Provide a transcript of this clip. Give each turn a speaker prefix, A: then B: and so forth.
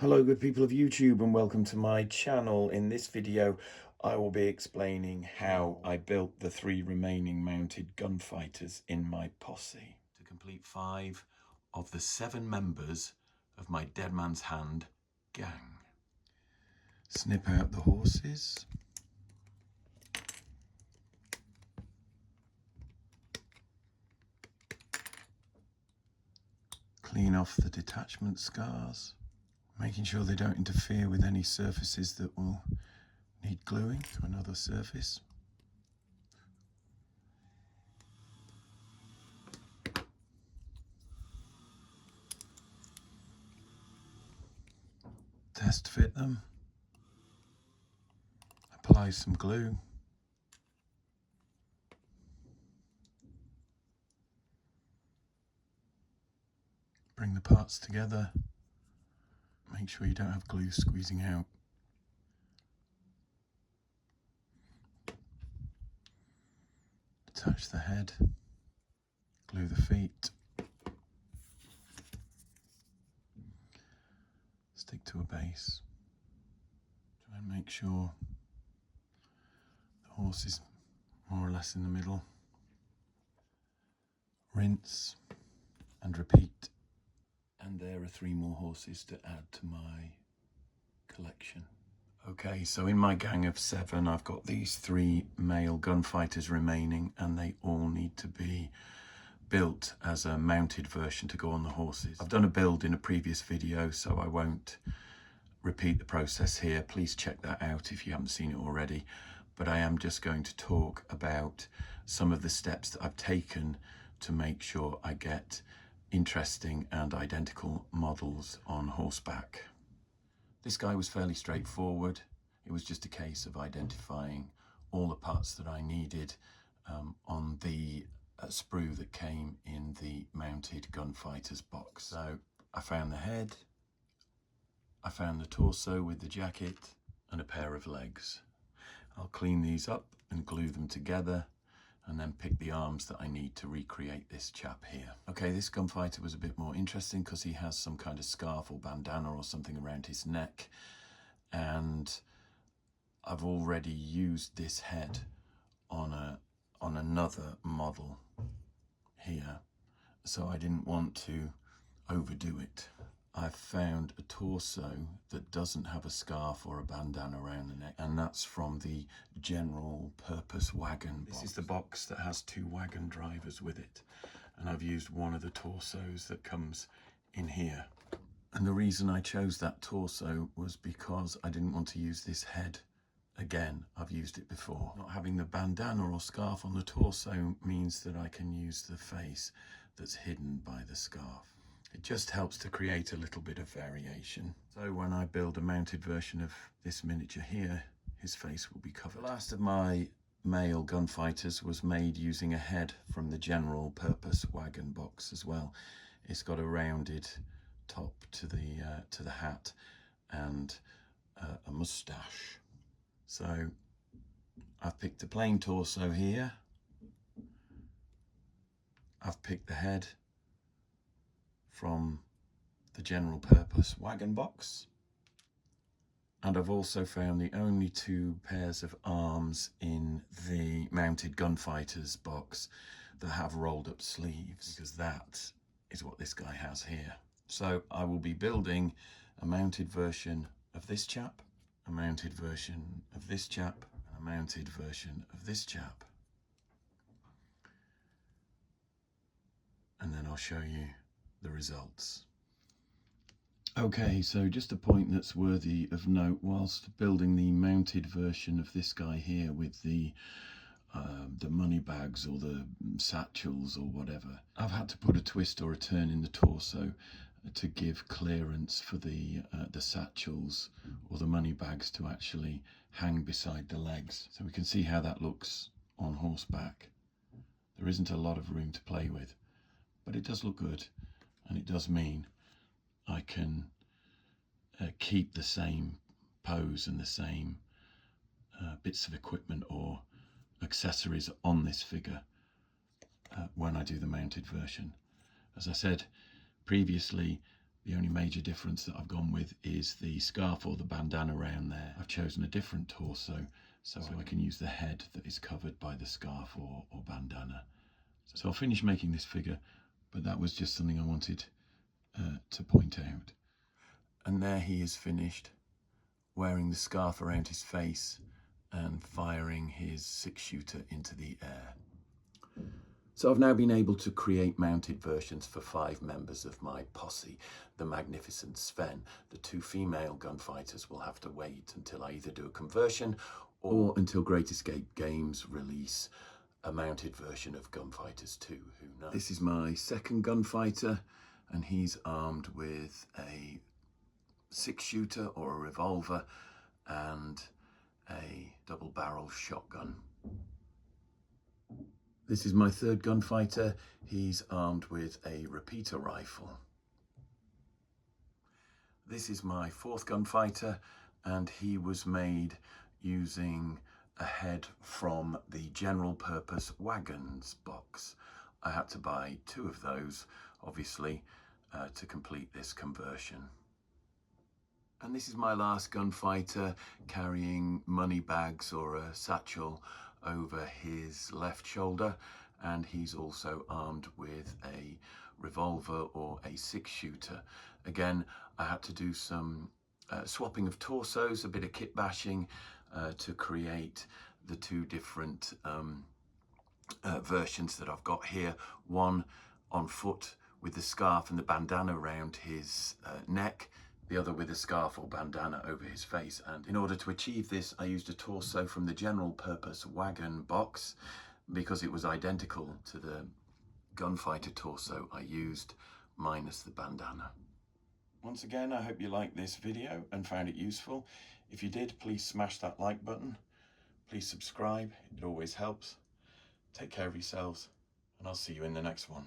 A: Hello good people of YouTube and welcome to my channel. In this video I will be explaining how I built the 3 remaining mounted gunfighters in my posse to complete 5 of the 7 members of my Dead Man's Hand gang. Snip out the horses. Clean off the detachment scars, making sure they don't interfere with any surfaces that will need gluing to another surface. Test fit them. Apply some glue. Bring the parts together. Make sure you don't have glue squeezing out. Attach the head. Glue the feet. Stick to a base. Try and make sure the horse is more or less in the middle. Rinse and repeat. And there are 3 more horses to add to my collection. Okay, so in my gang of 7, I've got these 3 male gunfighters remaining, and they all need to be built as a mounted version to go on the horses. I've done a build in a previous video, so I won't repeat the process here. Please check that out if you haven't seen it already. But I am just going to talk about some of the steps that I've taken to make sure I get interesting and identical models on horseback. This guy was fairly straightforward. It was just a case of identifying all the parts that I needed on the sprue that came in the Mounted Gunfighters box. So I found the head, I found the torso with the jacket and a pair of legs. I'll clean these up and glue them together, and then pick the arms that I need to recreate this chap here. Okay, this gunfighter was a bit more interesting because he has some kind of scarf or bandana or something around his neck, and I've already used this head on another model here, so I didn't want to overdo it. I've found a torso that doesn't have a scarf or a bandana around the neck, and that's from the General Purpose Wagon box. This is the box that has 2 wagon drivers with it, and I've used one of the torsos that comes in here. And the reason I chose that torso was because I didn't want to use this head again. I've used it before. Not having the bandana or scarf on the torso means that I can use the face that's hidden by the scarf. It just helps to create a little bit of variation. So when I build a mounted version of this miniature here, his face will be covered. The last of my male gunfighters was made using a head from the General Purpose Wagon box as well. It's got a rounded top to the hat and a moustache. So I've picked a plain torso here. I've picked the head from the General Purpose Wagon box, and I've also found the only 2 pairs of arms in the Mounted Gunfighters box that have rolled up sleeves, because that is what this guy has here. So I will be building a mounted version of this chap, a mounted version of this chap, and a mounted version of this chap, and then I'll show you the results. Okay, so just a point that's worthy of note: whilst building the mounted version of this guy here with the money bags or the satchels or whatever, I've had to put a twist or a turn in the torso to give clearance for the satchels or the money bags to actually hang beside the legs. So we can see how that looks on horseback. There isn't a lot of room to play with, but it does look good. And it does mean I can keep the same pose and the same bits of equipment or accessories on this figure when I do the mounted version. As I said previously, The only major difference that I've gone with is the scarf or the bandana around there. I've chosen a different torso so I can use the head that is covered by the scarf or bandana. So I'll finish making this figure, but that was just something I wanted to point out. And there he is finished, wearing the scarf around his face and firing his 6-shooter into the air. So I've now been able to create mounted versions for 5 members of my posse. The magnificent Sven. The 2 female gunfighters will have to wait until I either do a conversion or until Great Escape Games release a mounted version of Gunfighters 2, who knows. This is my second gunfighter, and he's armed with a 6-shooter or a revolver and a double-barrel shotgun. This is my third gunfighter. He's armed with a repeater rifle. This is my fourth gunfighter, and he was made using a head from the General Purpose Wagons box. I had to buy 2 of those, obviously, to complete this conversion. And this is my last gunfighter, carrying money bags or a satchel over his left shoulder, and he's also armed with a revolver or a 6-shooter. Again, I had to do some swapping of torsos, a bit of kit bashing to create the 2 different versions that I've got here. One on foot with the scarf and the bandana around his neck, the other with a scarf or bandana over his face. And in order to achieve this, I used a torso from the General Purpose Wagon box because it was identical to the gunfighter torso I used, minus the bandana. Once again, I hope you liked this video and found it useful. If you did, please smash that like button. Please subscribe, it always helps. Take care of yourselves, and I'll see you in the next one.